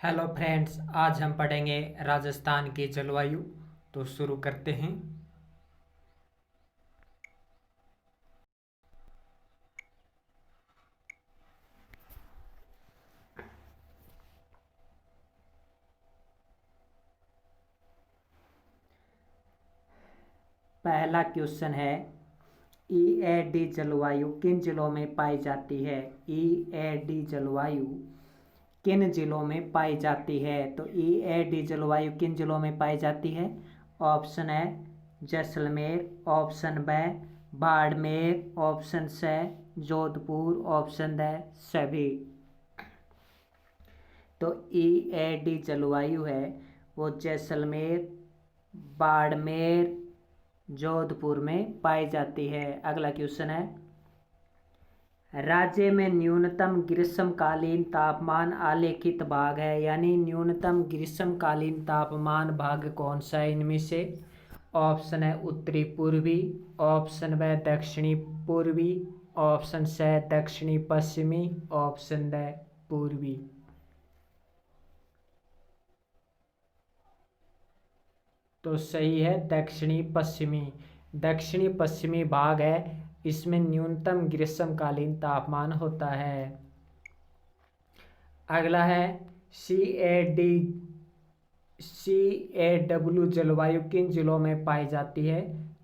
Hello friends, आज हम पढ़ेंगे राजस्थान की जलवायु। तो शुरू करते हैं। पहला क्वेश्चन है, ईएडी जलवायु किन जिलों में पाई जाती है। ईएडी जलवायु किन जिलों में पाई जाती है। तो ईएडी जलवायु किन जिलों में पाई जाती है। ऑप्शन है जैसलमेर, ऑप्शन ब बाड़मेर, ऑप्शन स जोधपुर, ऑप्शन द सभी। तो ईएडी जलवायु है वो जैसलमेर, बाड़मेर, जोधपुर में पाई जाती है। अगला क्वेश्चन है, राज्य में न्यूनतम ग्रीष्मकालीन तापमान आलेखित भाग है, यानी न्यूनतम ग्रीष्मकालीन तापमान भाग कौन सा है इनमें से। ऑप्शन है उत्तरी पूर्वी, ऑप्शन ब दक्षिणी पूर्वी, ऑप्शन स दक्षिणी पश्चिमी, ऑप्शन द पूर्वी। तो सही है दक्षिणी पश्चिमी। दक्षिणी पश्चिमी भाग है, इसमें न्यूनतम ग्रीष्मकालीन तापमान होता है। अगला है, CAW जलवायु किन जिलों में पाई जाती है।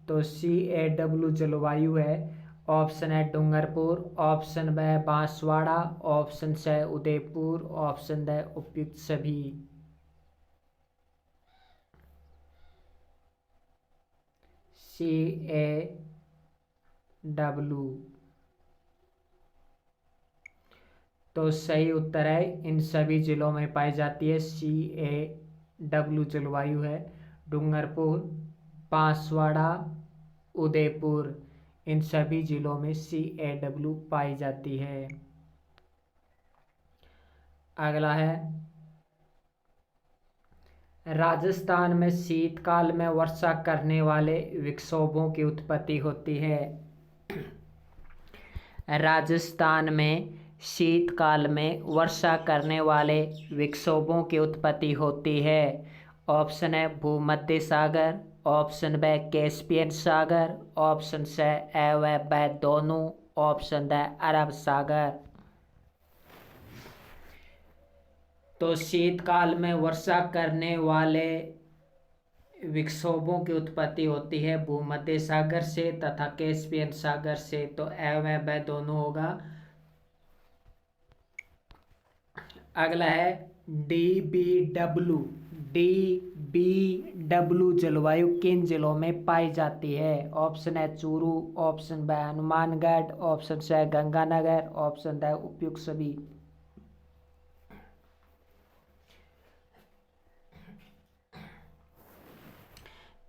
तो CAW जलवायु है, ऑप्शन है डूंगरपुर, ऑप्शन ब बांसवाड़ा, ऑप्शन स उदयपुर, ऑप्शन द उपयुक्त सभी। CAW। तो सही उत्तर है इन सभी जिलों में पाई जाती है। CAW जलवायु है डूंगरपुर, बांसवाड़ा, उदयपुर, इन सभी जिलों में CAW पाई जाती है। अगला है, राजस्थान में शीतकाल में वर्षा करने वाले विक्षोभों की उत्पत्ति होती है। राजस्थान में शीतकाल में वर्षा करने वाले विक्षोभों की उत्पत्ति होती है। ऑप्शन है भूमध्य सागर, ऑप्शन ब कैस्पियन सागर, ऑप्शन स ए व ब दोनों, ऑप्शन द अरब सागर। तो शीतकाल में वर्षा करने वाले विक्षोभों की उत्पत्ति होती है भूमध्य सागर से तथा कैस्पियन सागर से। तो ए व ब दोनों होगा। अगला है, DBW जलवायु किन जिलों में पाई जाती है। ऑप्शन है चूरू, ऑप्शन ब हनुमानगढ़, ऑप्शन स गंगानगर, ऑप्शन द उपयुक्त सभी।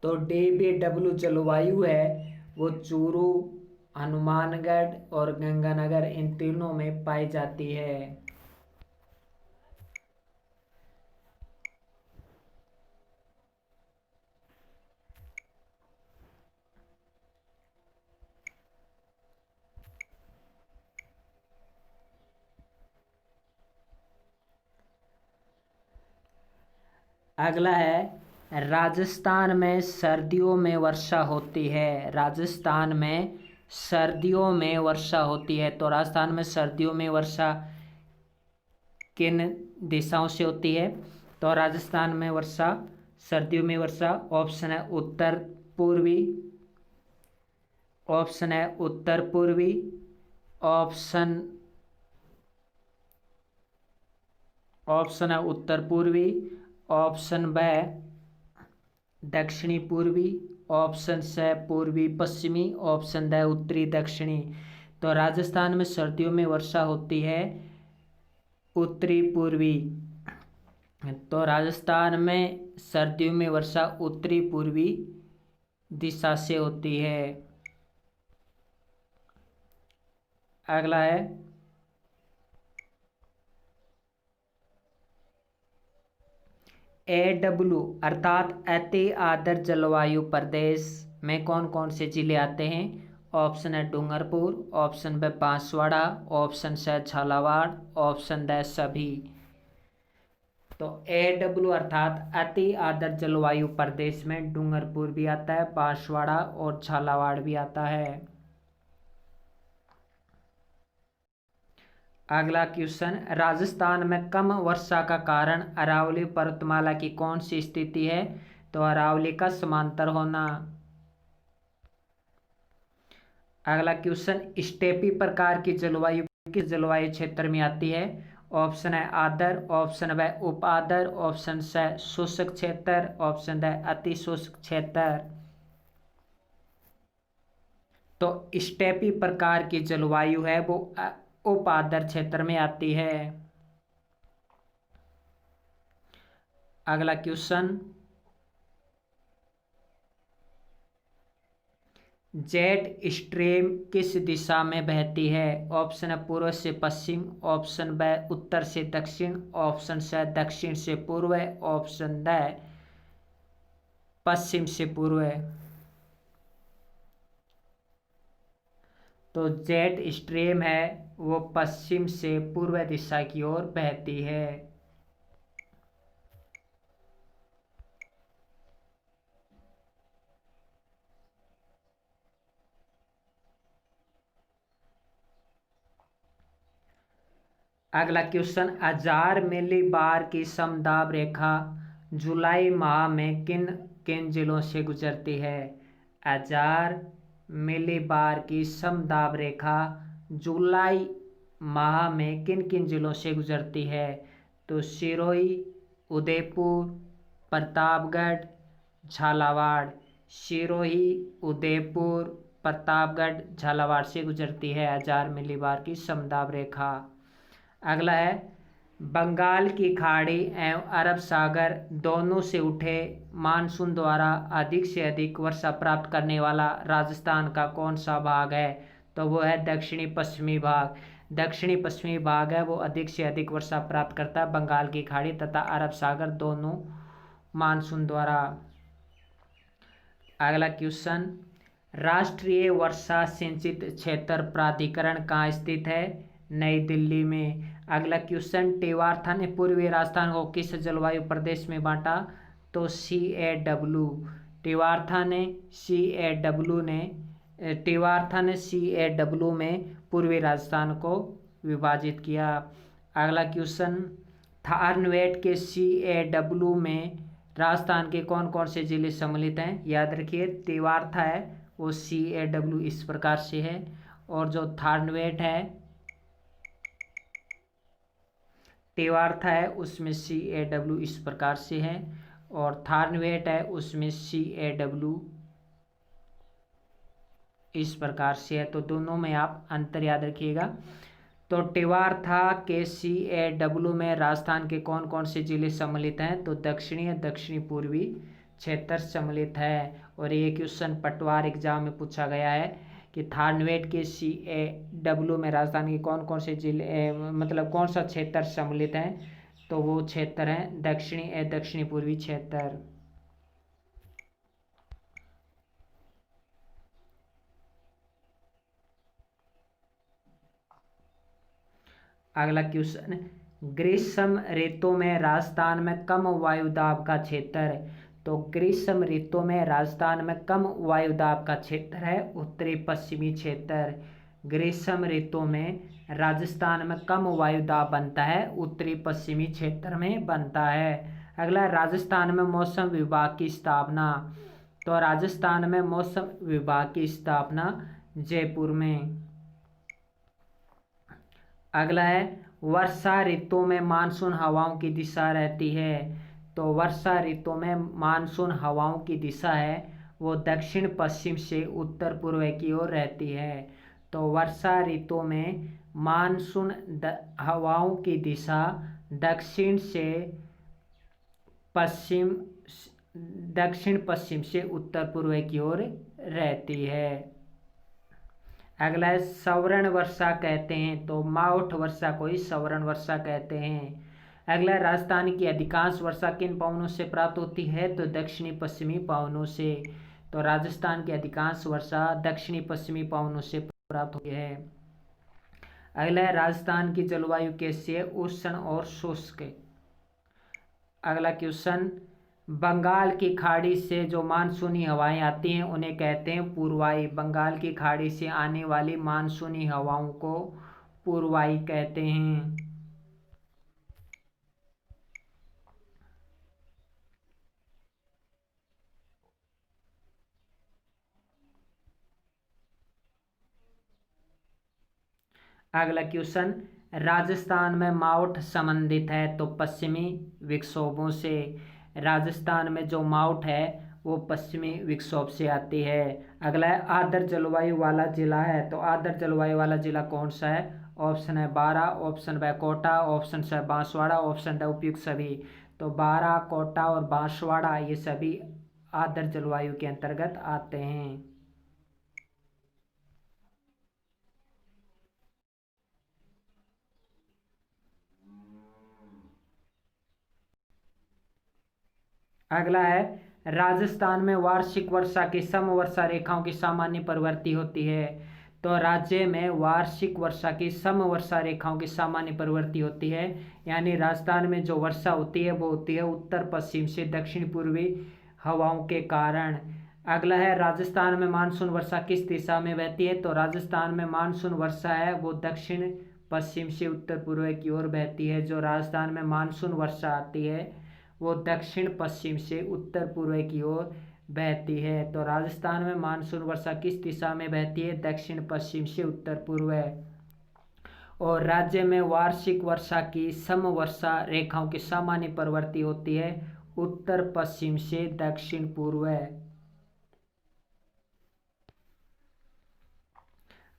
तो DBW जलवायु है वो चूरू, हनुमानगढ़ और गंगानगर इन तीनों में पाई जाती है। अगला है, राजस्थान में सर्दियों में वर्षा होती है। राजस्थान में सर्दियों में वर्षा होती है। तो राजस्थान में सर्दियों में वर्षा किन दिशाओं से होती है। तो राजस्थान में वर्षा, सर्दियों में वर्षा, ऑप्शन है उत्तर पूर्वी, ऑप्शन है उत्तर पूर्वी, ऑप्शन ऑप्शन है उत्तर पूर्वी, ऑप्शन ब दक्षिणी पूर्वी, ऑप्शन स पूर्वी पश्चिमी, ऑप्शन द उत्तरी दक्षिणी। तो राजस्थान में सर्दियों में वर्षा होती है उत्तरी पूर्वी। तो राजस्थान में सर्दियों में वर्षा उत्तरी पूर्वी दिशा से होती है। अगला है, AW अर्थात अति आर्द्र जलवायु प्रदेश में कौन कौन से जिले आते हैं। ऑप्शन है डूंगरपुर, ऑप्शन ब बांसवाड़ा, ऑप्शन स झालावाड़, ऑप्शन द सभी। तो AW अर्थात अति आर्द्र जलवायु प्रदेश में डूंगरपुर भी आता है, बांसवाड़ा और झालावाड़ भी आता है। अगला क्वेश्चन, राजस्थान में कम वर्षा का कारण अरावली पर्वतमाला की कौन सी स्थिति है? तो अरावली का समांतर होना। अगला क्वेश्चन, स्टेपी प्रकार की जलवायु किस जलवायु क्षेत्र में आती है? ऑप्शन है आर्द्र, ऑप्शन ब उप आर्द्र, ऑप्शन स शुष्क क्षेत्र, ऑप्शन ड अति शुष्क क्षेत्र। तो स्टेपी प्रकार की जलवायु है वो उप आर्द्र क्षेत्र में आती है। अगला क्वेश्चन, जेट स्ट्रीम किस दिशा में बहती है? ऑप्शन है पूर्व से पश्चिम, ऑप्शन ब उत्तर से दक्षिण, ऑप्शन स दक्षिण से पूर्व, ऑप्शन ड पश्चिम से पूर्व। तो जेट स्ट्रीम है वो पश्चिम से पूर्व दिशा की ओर बहती है। अगला क्वेश्चन, 1000 मिलीबार की समदाब रेखा जुलाई माह में किन किन जिलों से गुजरती है? 1000 मिलीबार की समदाब रेखा जुलाई माह में किन किन जिलों से गुजरती है? तो सिरोही, उदयपुर, प्रतापगढ़, झालावाड़। सिरोही, उदयपुर, प्रतापगढ़, झालावाड़ से गुजरती है 1000 मिलीबार की समदाब रेखा। अगला है, बंगाल की खाड़ी एवं अरब सागर दोनों से उठे मानसून द्वारा अधिक से अधिक वर्षा प्राप्त करने वाला राजस्थान का कौन सा भाग है? तो वो है दक्षिणी पश्चिमी भाग। दक्षिणी पश्चिमी भाग है वो अधिक से अधिक वर्षा प्राप्त करता है बंगाल की खाड़ी तथा अरब सागर दोनों मानसून द्वारा। अगला क्वेश्चन, राष्ट्रीय वर्षा सिंचित क्षेत्र प्राधिकरण कहाँ स्थित है? नई दिल्ली में। अगला क्वेश्चन, टेवार्था ने पूर्वी राजस्थान को किस जलवायु प्रदेश में बांटा? तो CAW। टेवार्था ने CAW में पूर्वी राजस्थान को विभाजित किया। अगला क्वेश्चन, थारनवेट के CAW में राजस्थान के कौन कौन से जिले सम्मिलित हैं? याद रखिए, टेवार्था है वो CAW इस प्रकार से है, और जो थारनवेट है टेवार्था है उसमें CAW इस प्रकार से है, और थारनवेट है उसमें CAW इस प्रकार से है। तो दोनों में आप अंतर याद रखिएगा। तो टेवार्था के CAW में राजस्थान के कौन कौन से जिले सम्मिलित हैं? तो दक्षिणी और दक्षिणी पूर्वी क्षेत्र सम्मिलित है। और ये क्वेश्चन पटवार एग्जाम में पूछा गया है कि थारनवेट के CAW में राजस्थान के कौन कौन से जिले मतलब कौन सा क्षेत्र सम्मिलित हैं? तो वो क्षेत्र हैं दक्षिणी और दक्षिणी पूर्वी क्षेत्र। अगला क्वेश्चन, ग्रीष्म ऋतु में राजस्थान में कम वायुदाब का क्षेत्र। तो ग्रीष्म ऋतु में राजस्थान में कम वायुदाब का क्षेत्र है उत्तरी पश्चिमी क्षेत्र। ग्रीष्म ऋतु में राजस्थान में कम वायुदाब बनता है उत्तरी पश्चिमी क्षेत्र में बनता है। अगला, राजस्थान में मौसम विभाग की स्थापना। तो राजस्थान में मौसम विभाग की स्थापना जयपुर में। अगला है, वर्षा ऋतु में मानसून हवाओं की दिशा रहती है। तो वर्षा ऋतु में मानसून हवाओं की दिशा है वो दक्षिण पश्चिम से उत्तर पूर्व की ओर रहती है। तो वर्षा ऋतु में मानसून हवाओं की दिशा दक्षिण पश्चिम से उत्तर पूर्व की ओर रहती है। अगला है, सवर्ण वर्षा कहते हैं। तो माउठ वर्षा को ही सवर्ण वर्षा कहते हैं। अगला, राजस्थान की अधिकांश वर्षा किन पवनों से प्राप्त होती है? तो दक्षिणी पश्चिमी पवनों से। तो राजस्थान की अधिकांश वर्षा दक्षिणी पश्चिमी पवनों से प्राप्त होती है। अगला है, राजस्थान की जलवायु कैसी है? उष्ण और शुष्क। अगला क्वेश्चन, बंगाल की खाड़ी से जो मानसूनी हवाएं आती हैं उन्हें कहते हैं पूर्वाई। बंगाल की खाड़ी से आने वाली मानसूनी हवाओं को पूर्वाई कहते हैं। अगला क्वेश्चन, राजस्थान में माउट संबंधित है तो पश्चिमी विक्षोभों से। राजस्थान में जो माउट है वो पश्चिमी विक्षोभ से आती है। अगला है, आर्द्र जलवायु वाला जिला है तो आर्द्र जलवायु वाला जिला कौन सा है? ऑप्शन है बारा, ऑप्शन है कोटा, ऑप्शन है बांसवाड़ा, ऑप्शन है उपयुक्त सभी। तो बारा, कोटा और बांसवाड़ा ये सभी आर्द्र जलवायु के अंतर्गत आते हैं। अगला है, राजस्थान में वार्षिक वर्षा की समवर्षा रेखाओं की सामान्य प्रवृत्ति होती है। तो राज्य में वार्षिक वर्षा की समवर्षा रेखाओं की सामान्य प्रवृत्ति होती है, यानी राजस्थान में जो वर्षा होती है वो होती है उत्तर पश्चिम से दक्षिण पूर्वी हवाओं के कारण। अगला है, राजस्थान में मानसून वर्षा किस दिशा में बहती है? तो राजस्थान में मानसून वर्षा है वो दक्षिण पश्चिम से उत्तर पूर्व की ओर बहती है। जो राजस्थान में मानसून वर्षा आती है वो दक्षिण पश्चिम से उत्तर पूर्व की ओर बहती है। तो राजस्थान में मानसून वर्षा किस दिशा में बहती है? दक्षिण पश्चिम से उत्तर पूर्व। और राज्य में वार्षिक वर्षा की समवर्षा रेखाओं की सामान्य प्रवृत्ति होती है उत्तर पश्चिम से दक्षिण पूर्व।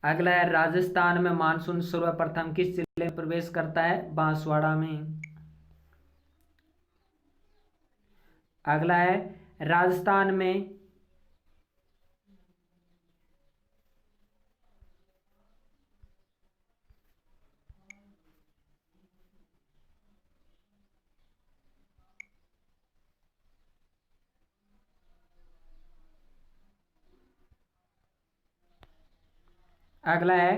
अगला है, राजस्थान में मानसून सर्वप्रथम किस जिले में प्रवेश करता है? बांसवाड़ा में। अगला है, राजस्थान में अगला है,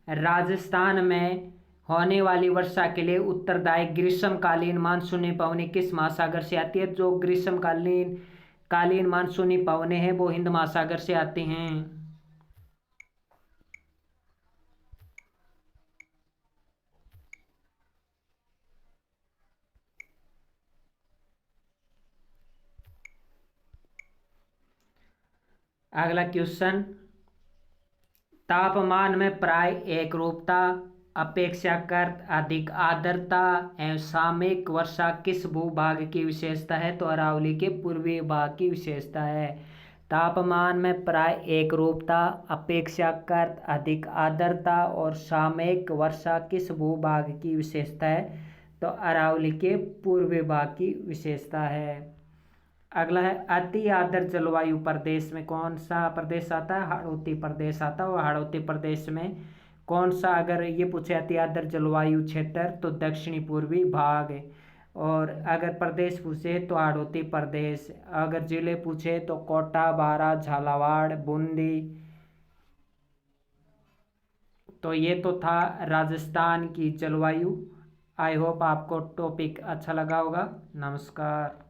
राजस्थान में होने वाली वर्षा के लिए उत्तरदायी ग्रीष्मकालीन मानसूनी पवनें किस महासागर से आती है? जो ग्रीष्मकालीन मानसूनी पवनें हैं वो हिंद महासागर से आती हैं। अगला क्वेश्चन, तापमान में प्राय एक रूपता, अपेक्षाकृत अधिक आर्द्रता एवं सामयिक वर्षा किस भूभाग की विशेषता है? तो अरावली के पूर्वी भाग की विशेषता है। तापमान में प्राय एक रूपता, अपेक्षाकृत अधिक आर्द्रता और सामयिक वर्षा किस भूभाग की विशेषता है? तो अरावली के पूर्वी भाग की विशेषता है। अगला है, अति आर्द्र जलवायु प्रदेश में कौन सा प्रदेश आता है? हाड़ौती प्रदेश आता है। और हाड़ौती प्रदेश में कौन सा, अगर ये पूछे अति आर्द्र जलवायु क्षेत्र तो दक्षिणी पूर्वी भाग। और अगर प्रदेश पूछे तो हाड़ौती प्रदेश। अगर जिले पूछे तो कोटा, बारा, झालावाड़, बूंदी। तो ये तो था राजस्थान की जलवायु। आई होप आपको टॉपिक अच्छा लगा होगा। नमस्कार।